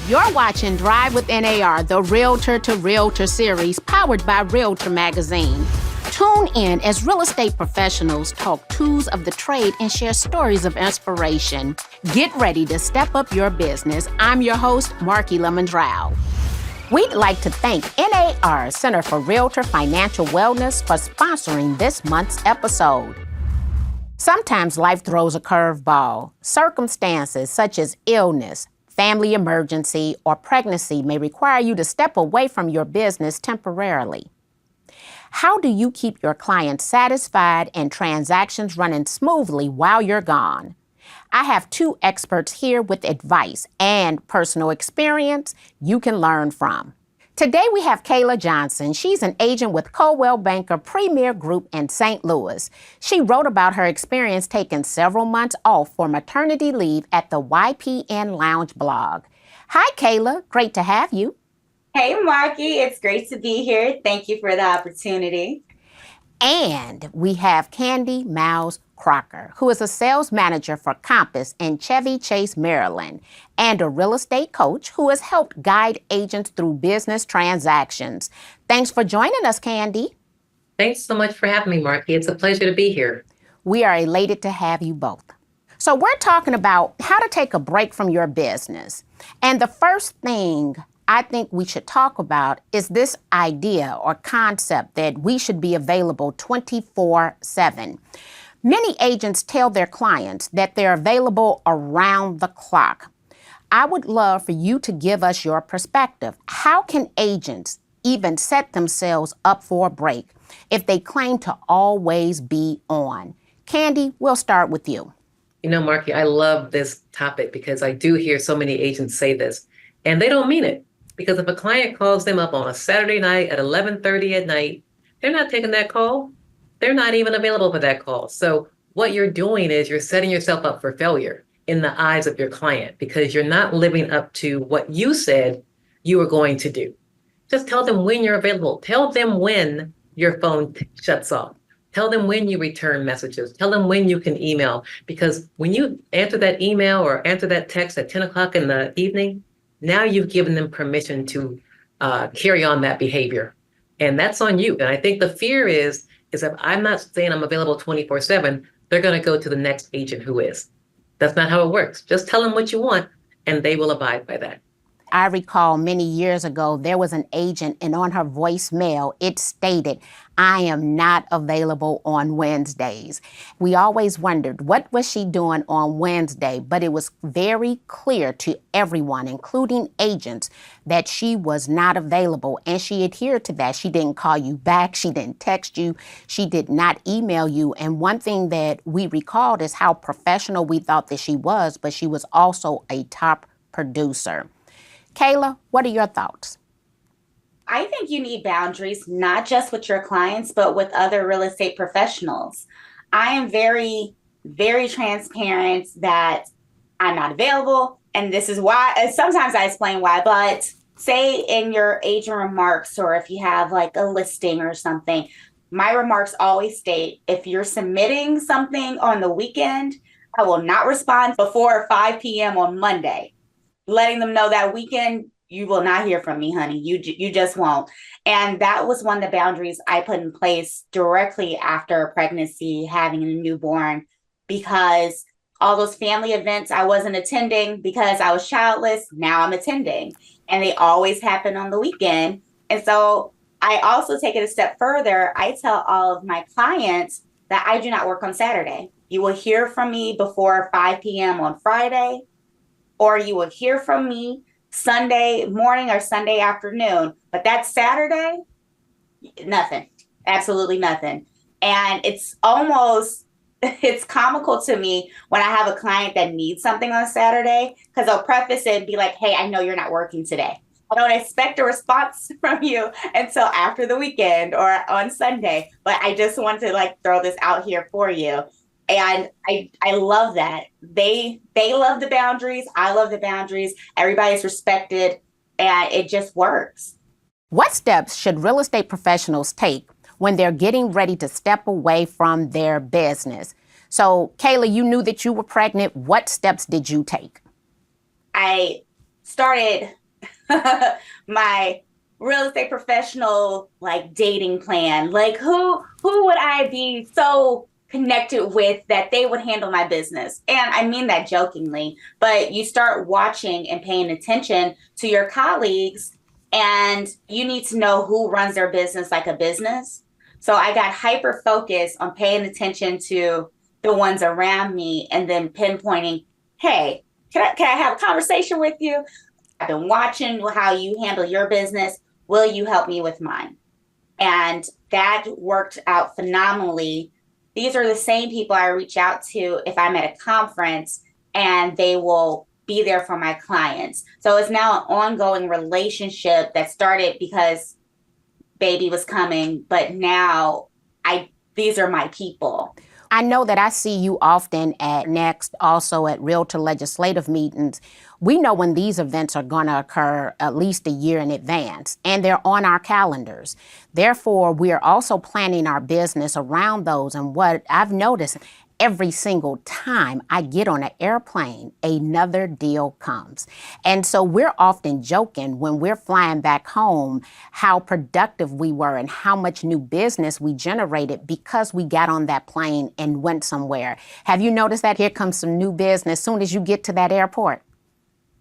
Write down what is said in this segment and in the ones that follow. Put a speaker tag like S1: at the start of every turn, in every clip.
S1: You're watching Drive with NAR, the Realtor to Realtor series powered by Realtor Magazine. Tune in as real estate professionals talk tools of the trade and share stories of inspiration. Get ready to step up your business. I'm your host, Marki Lemons Ryhal. We'd like to thank NAR Center for Realtor Financial Wellness for sponsoring this month's episode. Sometimes life throws a curveball. Circumstances such as illness, family emergency, or pregnancy may require you to step away from your business temporarily. How do you keep your clients satisfied and transactions running smoothly while you're gone? I have two experts here with advice and personal experience you can learn from. Today we have Kayla Johnson. She's an agent with Coldwell Banker Premier Group in St. Louis. She wrote about her experience taking several months off for maternity leave at the YPN Lounge blog. Hi, Kayla. Great to have you.
S2: Hey, Marki. It's great to be here. Thank you for the opportunity.
S1: And we have Candy Miles Crocker, who is a sales manager for Compass in Chevy Chase, Maryland, and a real estate coach who has helped guide agents through business transactions. Thanks for joining us, Candy.
S3: Thanks so much for having me, Marki. It's a pleasure to be here.
S1: We are elated to have you both. So we're talking about how to take a break from your business. And the first thing I think we should talk about is this idea or concept that we should be available 24/7. Many agents tell their clients that they're available around the clock. I would love for you to give us your perspective. How can agents even set themselves up for a break if they claim to always be on? Candy, we'll start with you.
S3: You know, Marki, I love this topic because I do hear so many agents say this, and they don't mean it. Because if a client calls them up on a Saturday night at 11:30 at night, they're not taking that call. They're not even available for that call. So what you're doing is you're setting yourself up for failure in the eyes of your client because you're not living up to what you said you were going to do. Just tell them when you're available. Tell them when your phone shuts off. Tell them when you return messages. Tell them when you can email. Because when you answer that email or answer that text at 10 o'clock in the evening, now you've given them permission to carry on that behavior. And that's on you. And I think the fear is if I'm not saying I'm available 24/7, they're going to go to the next agent who is. That's not how it works. Just tell them what you want and they will abide by that.
S1: I recall many years ago, there was an agent and on her voicemail, it stated, "I am not available on Wednesdays." We always wondered, what was she doing on Wednesday? But it was very clear to everyone, including agents, that she was not available. And she adhered to that. She didn't call you back. She didn't text you. She did not email you. And one thing that we recalled is how professional we thought that she was, but she was also a top producer. Kayla, what are your thoughts?
S2: I think you need boundaries, not just with your clients, but with other real estate professionals. I am very, very transparent that I'm not available. And this is why, and sometimes I explain why, but say in your agent remarks, or if you have like a listing or something, my remarks always state, if you're submitting something on the weekend, I will not respond before 5 p.m. on Monday. Letting them know that weekend, you will not hear from me, honey. You just won't. And that was one of the boundaries I put in place directly after pregnancy, having a newborn, because all those family events I wasn't attending because I was childless, now I'm attending. And they always happen on the weekend. And so I also take it a step further. I tell all of my clients that I do not work on Saturday. You will hear from me before 5 p.m. on Friday, or you will hear from me Sunday morning or Sunday afternoon. But that Saturday, nothing, absolutely nothing. And it's comical to me when I have a client that needs something on Saturday, because I'll preface it and be like, hey, I know you're not working today. I don't expect a response from you until after the weekend or on Sunday. But I just want to throw this out here for you. And I love that. They love the boundaries. I love the boundaries. Everybody's respected, and it just works.
S1: What steps should real estate professionals take when they're getting ready to step away from their business? So, Kayla, you knew that you were pregnant. What steps did you take?
S2: I started my real estate professional like dating plan. Like who would I be so connected with that they would handle my business? And I mean that jokingly, but you start watching and paying attention to your colleagues, and you need to know who runs their business like a business. So I got hyper focused on paying attention to the ones around me and then pinpointing, hey, can I have a conversation with you? I've been watching how you handle your business. Will you help me with mine? And that worked out phenomenally. These are the same people I reach out to if I'm at a conference, and they will be there for my clients. So it's now an ongoing relationship that started because baby was coming, but now these are my people.
S1: I know that I see you often at Next, also at Realtor legislative meetings. We know when these events are going to occur at least a year in advance, and they're on our calendars. Therefore, we are also planning our business around those. And what I've noticed, every single time I get on an airplane, another deal comes. And so we're often joking when we're flying back home how productive we were and how much new business we generated because we got on that plane and went somewhere. Have you noticed that? Here comes some new business as soon as you get to that airport.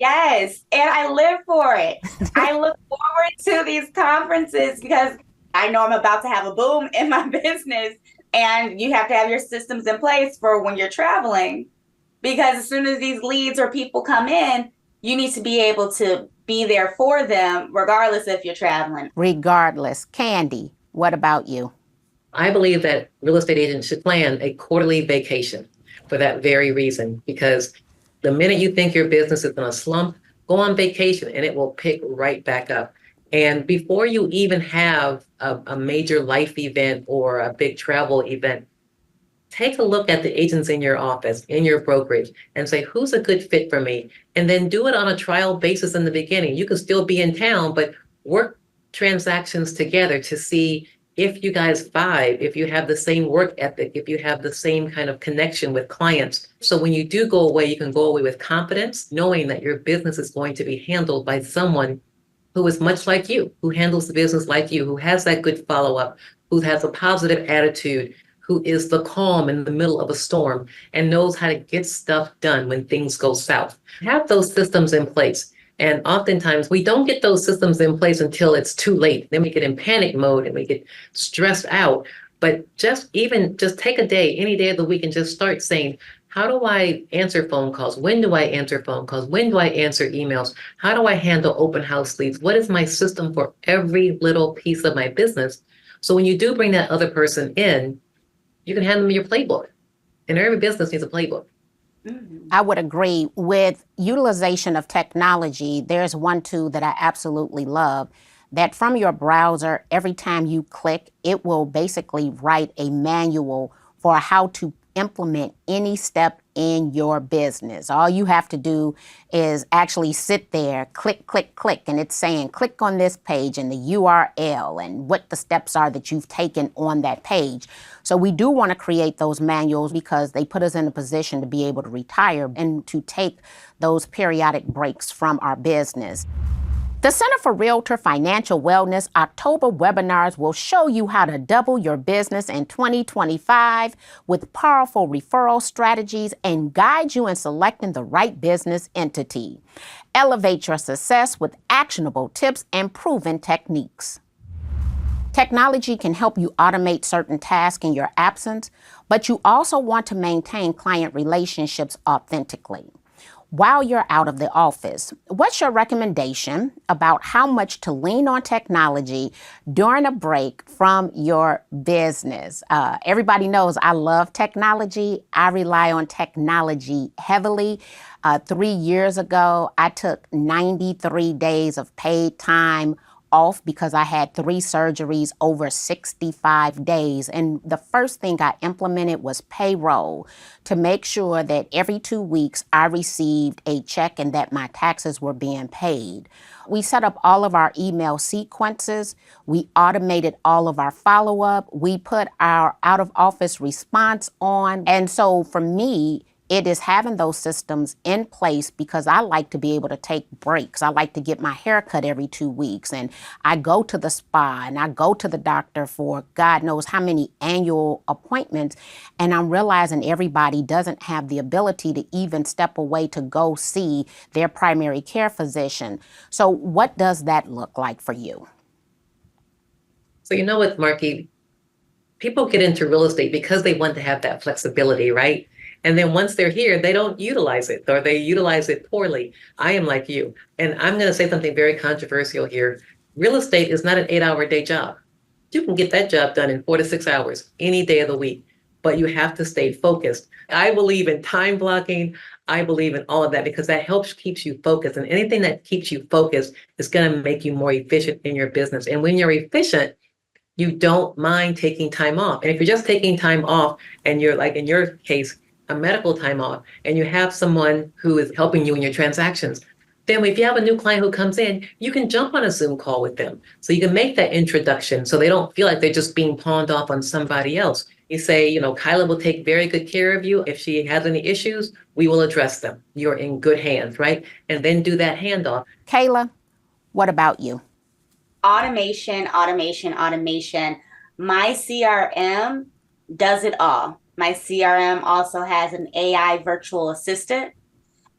S2: Yes, and I live for it. I look forward to these conferences because I know I'm about to have a boom in my business. And you have to have your systems in place for when you're traveling, because as soon as these leads or people come in, you need to be able to be there for them, regardless if you're traveling.
S1: Regardless. Candy, what about you?
S3: I believe that real estate agents should plan a quarterly vacation for that very reason, because the minute you think your business is in a slump, go on vacation and it will pick right back up. And before you even have a major life event or a big travel event, take a look at the agents in your office, in your brokerage, and say, who's a good fit for me? And then do it on a trial basis in the beginning. You can still be in town, but work transactions together to see if you guys vibe, if you have the same work ethic, if you have the same kind of connection with clients. So when you do go away, you can go away with confidence, knowing that your business is going to be handled by someone who is much like you, who handles the business like you, who has that good follow-up, who has a positive attitude, who is the calm in the middle of a storm and knows how to get stuff done when things go south. Have those systems in place. And oftentimes we don't get those systems in place until it's too late. Then we get in panic mode and we get stressed out. But just take a day, any day of the week, and just start saying, how do I answer phone calls? When do I answer phone calls? When do I answer emails? How do I handle open house leads? What is my system for every little piece of my business? So when you do bring that other person in, you can hand them your playbook. And every business needs a playbook.
S1: I would agree. With utilization of technology, there's one tool that I absolutely love, that from your browser, every time you click, it will basically write a manual for how to implement any step in your business. All you have to do is actually sit there, click, click, click, and it's saying, click on this page and the URL and what the steps are that you've taken on that page. So we do want to create those manuals because they put us in a position to be able to retire and to take those periodic breaks from our business. The Center for Realtor Financial Wellness October webinars will show you how to double your business in 2025 with powerful referral strategies and guide you in selecting the right business entity. Elevate your success with actionable tips and proven techniques. Technology can help you automate certain tasks in your absence, but you also want to maintain client relationships authentically. While you're out of the office, what's your recommendation about how much to lean on technology during a break from your business? Everybody knows I love technology. I rely on technology heavily. 3 years ago, I took 93 days of paid time off because I had 3 surgeries over 65 days. And the first thing I implemented was payroll to make sure that every 2 weeks I received a check and that my taxes were being paid. We set up all of our email sequences. We automated all of our follow-up. We put our out-of-office response on. And so for me, It is having those systems in place because I like to be able to take breaks. I like to get my hair cut every 2 weeks, and I go to the spa and I go to the doctor for God knows how many annual appointments. And I'm realizing everybody doesn't have the ability to even step away to go see their primary care physician. So what does that look like for you?
S3: So you know what, Marki, people get into real estate because they want to have that flexibility, right? And then once they're here, they don't utilize it or they utilize it poorly. I am like you. And I'm going to say something very controversial here. Real estate is not an 8-hour day job. You can get that job done in 4 to 6 hours any day of the week, but you have to stay focused. I believe in time blocking. I believe in all of that because that keeps you focused. And anything that keeps you focused is going to make you more efficient in your business. And when you're efficient, you don't mind taking time off. And if you're just taking time off and you're like, in your case, a medical time off, and you have someone who is helping you in your transactions, then if you have a new client who comes in, you can jump on a Zoom call with them. So you can make that introduction so they don't feel like they're just being pawned off on somebody else. You say, you know, Kyla will take very good care of you. If she has any issues, we will address them. You're in good hands, right? And then do that handoff.
S1: Kayla, what about you?
S2: Automation, automation, automation. My CRM does it all. My CRM also has an AI virtual assistant.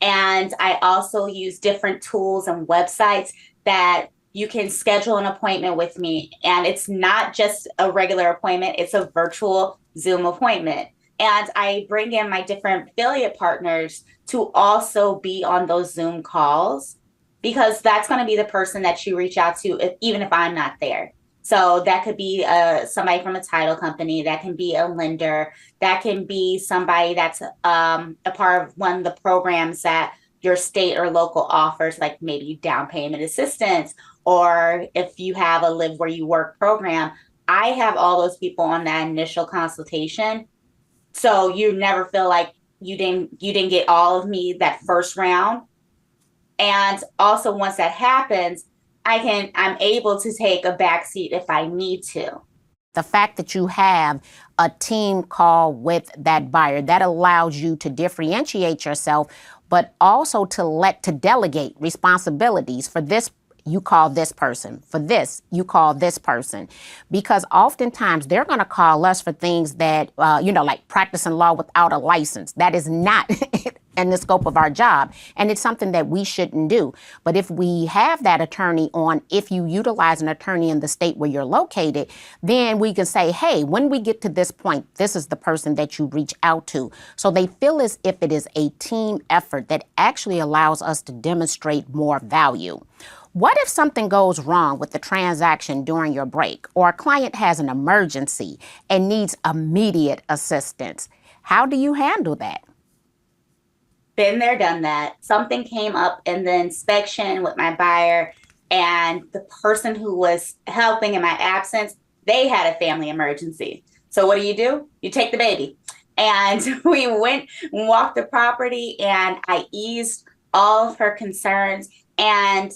S2: And I also use different tools and websites that you can schedule an appointment with me. And it's not just a regular appointment, it's a virtual Zoom appointment. And I bring in my different affiliate partners to also be on those Zoom calls, because that's going to be the person that you reach out to, even if I'm not there. So that could be somebody from a title company, that can be a lender, that can be somebody that's a part of one of the programs that your state or local offers, like maybe down payment assistance, or if you have a live where you work program. I have all those people on that initial consultation. So you never feel like you didn't get all of me that first round. And also once that happens, I'm able to take a backseat if I need to.
S1: The fact that you have a team call with that buyer, that allows you to differentiate yourself, but also to delegate responsibilities. For this, you call this person. For this, you call this person. Because oftentimes they're going to call us for things that, like practicing law without a license. That is not in the scope of our job. And it's something that we shouldn't do. But if we have that attorney on, if you utilize an attorney in the state where you're located, then we can say, hey, when we get to this point, this is the person that you reach out to. So they feel as if it is a team effort that actually allows us to demonstrate more value. What if something goes wrong with the transaction during your break, or a client has an emergency and needs immediate assistance? How do you handle that?
S2: Been there, done that. Something came up in the inspection with my buyer, and the person who was helping in my absence, they had a family emergency. So what do? You take the baby. And we went and walked the property, and I eased all of her concerns. And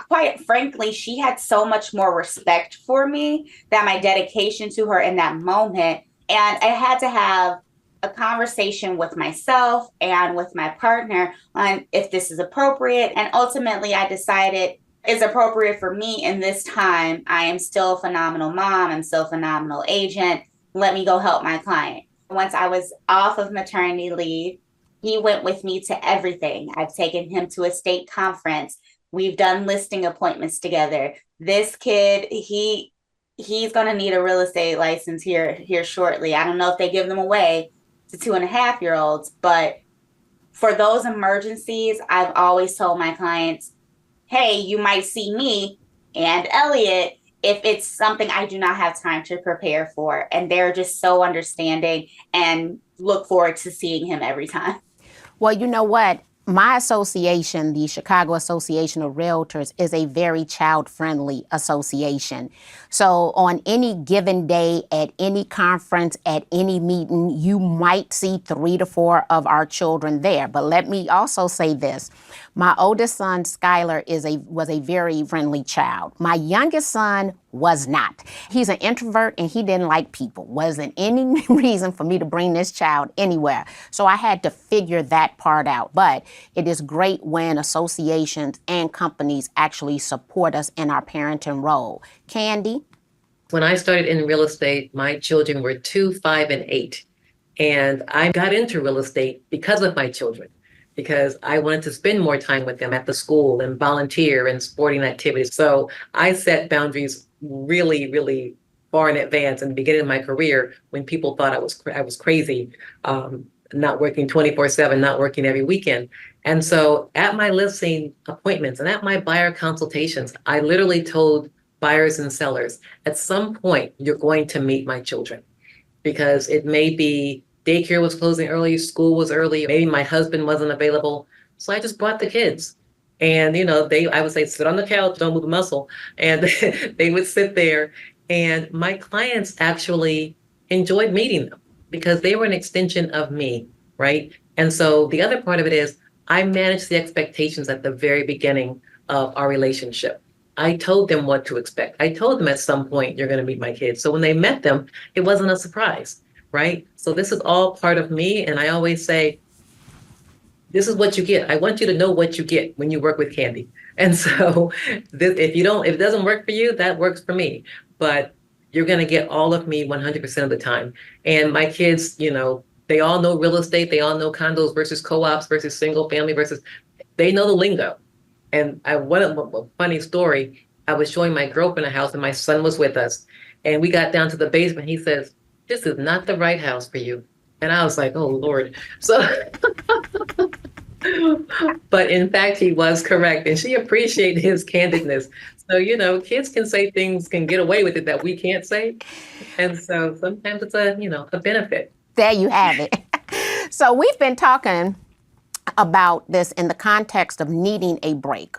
S2: quite frankly, she had so much more respect for me, that my dedication to her in that moment. And I had to have a conversation with myself and with my partner on if this is appropriate. And ultimately, I decided it's appropriate for me in this time. I am still a phenomenal mom. I'm still a phenomenal agent. Let me go help my client. Once I was off of maternity leave, he went with me to everything. I've taken him to a state conference. We've done listing appointments together. This kid, he's going to need a real estate license here shortly. I don't know if they give them away to 2.5-year-olds, but for those emergencies, I've always told my clients, hey, you might see me and Elliot if it's something I do not have time to prepare for. And they're just so understanding and look forward to seeing him every time.
S1: Well, you know what? My association, the Chicago Association of Realtors, is a very child-friendly association. So on any given day, at any conference, at any meeting, you might see 3 to 4 of our children there. But let me also say this. My oldest son, Skylar, was a very friendly child. My youngest son was not. He's an introvert and he didn't like people. Wasn't any reason for me to bring this child anywhere. So I had to figure that part out. But it is great when associations and companies actually support us in our parenting role. Candy?
S3: When I started in real estate, my children were 2, 5, and 8. And I got into real estate because of my children, because I wanted to spend more time with them at the school and volunteer and sporting activities. So I set boundaries really, really far in advance in the beginning of my career when people thought I was crazy, not working 24/7, not working every weekend. And so at my listing appointments and at my buyer consultations, I literally told buyers and sellers, at some point, you're going to meet my children, because it may be daycare was closing early, school was early, maybe my husband wasn't available. So I just brought the kids. And, I would say, sit on the couch, don't move a muscle. And they would sit there. And my clients actually enjoyed meeting them because they were an extension of me, right? And so the other part of it is I managed the expectations at the very beginning of our relationship. I told them what to expect. I told them at some point, you're going to meet my kids. So when they met them, it wasn't a surprise, right? So this is all part of me. And I always say, this is what you get. I want you to know what you get when you work with Candy. And so if it doesn't work for you, that works for me. But you're going to get all of me 100% of the time. And my kids, they all know real estate. They all know condos versus co-ops versus single family they know the lingo. And a funny story, I was showing my girlfriend a house and my son was with us. And we got down to the basement. He says, this is not the right house for you. And I was like, oh, Lord. So, but in fact, he was correct. And she appreciated his candidness. So, kids can say things, can get away with it that we can't say. And so sometimes it's a benefit.
S1: There you have it. So we've been talking about this in the context of needing a break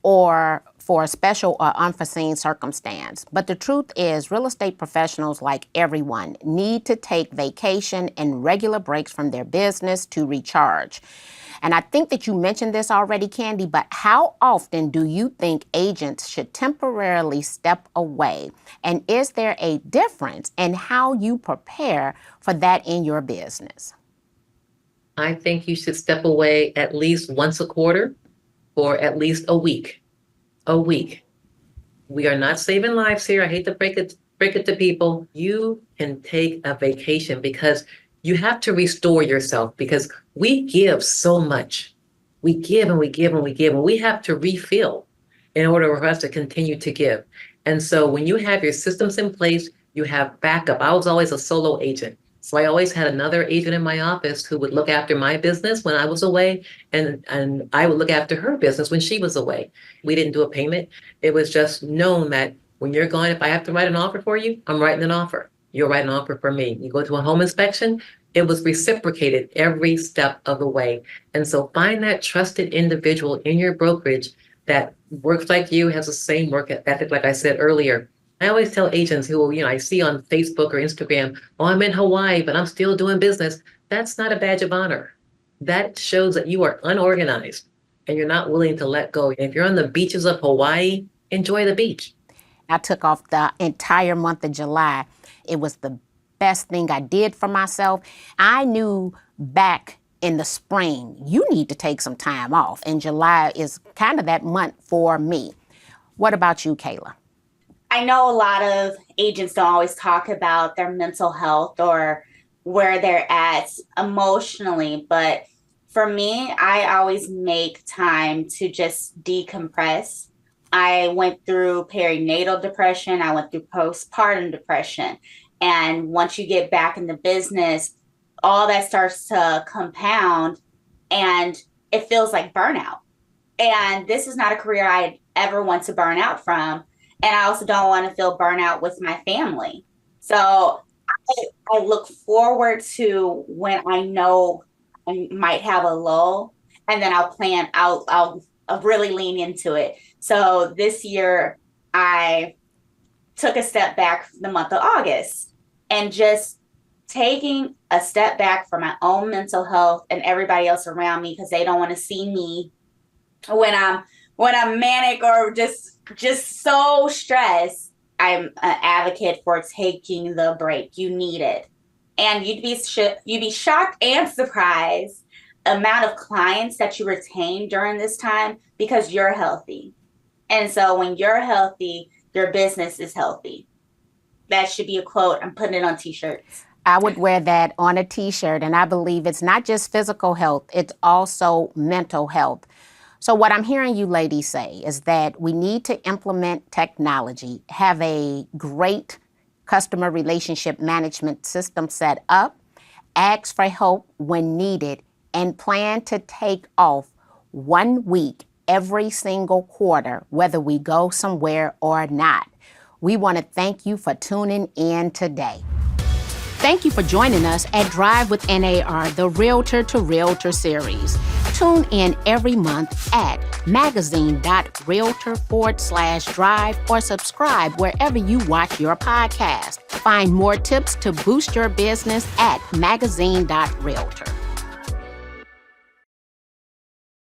S1: or for a special or unforeseen circumstance. But the truth is, real estate professionals, like everyone, need to take vacation and regular breaks from their business to recharge. And I think that you mentioned this already, Candy, but how often do you think agents should temporarily step away? And is there a difference in how you prepare for that in your business?
S3: I think you should step away at least once a quarter or at least a week. A week. We are not saving lives here. I hate to break it to people. You can take a vacation because you have to restore yourself, because we give so much. We give and we give and we give, and we have to refill in order for us to continue to give. And so when you have your systems in place, you have backup. I was always a solo agent. So I always had another agent in my office who would look after my business when I was away, and I would look after her business when she was away. We didn't do a payment. It was just known that when you're gone, if I have to write an offer for you, I'm writing an offer. You'll write an offer for me. You go to a home inspection, it was reciprocated every step of the way. And so find that trusted individual in your brokerage that works like you, has the same work ethic, like I said earlier. I always tell agents who, I see on Facebook or Instagram, oh, I'm in Hawaii, but I'm still doing business. That's not a badge of honor. That shows that you are unorganized and you're not willing to let go. If you're on the beaches of Hawaii, enjoy the beach.
S1: I took off the entire month of July. It was the best thing I did for myself. I knew back in the spring, you need to take some time off. And July is kind of that month for me. What about you, Kayla?
S2: I know a lot of agents don't always talk about their mental health or where they're at emotionally, but for me, I always make time to just decompress. I went through perinatal depression. I went through postpartum depression. And once you get back in the business, all that starts to compound and it feels like burnout. And this is not a career I ever want to burn out from. And I also don't want to feel burnout with my family. So I look forward to when I know I might have a lull, and then I'll really lean into it. So this year I took a step back the month of August, and just taking a step back for my own mental health and everybody else around me, because they don't want to see me when I'm manic or just so stressed, I'm an advocate for taking the break. You need it. And you'd be shocked and surprised amount of clients that you retain during this time because you're healthy. And so when you're healthy, your business is healthy. That should be a quote. I'm putting it on t-shirts.
S1: I would wear that on a t-shirt, and I believe it's not just physical health, it's also mental health. So what I'm hearing you ladies say is that we need to implement technology, have a great customer relationship management system set up, ask for help when needed, and plan to take off 1 week every single quarter, whether we go somewhere or not. We want to thank you for tuning in today. Thank you for joining us at Drive with NAR, the Realtor to Realtor series. Tune in every month at magazine.realtor/drive or subscribe wherever you watch your podcast. Find more tips to boost your business at magazine.realtor.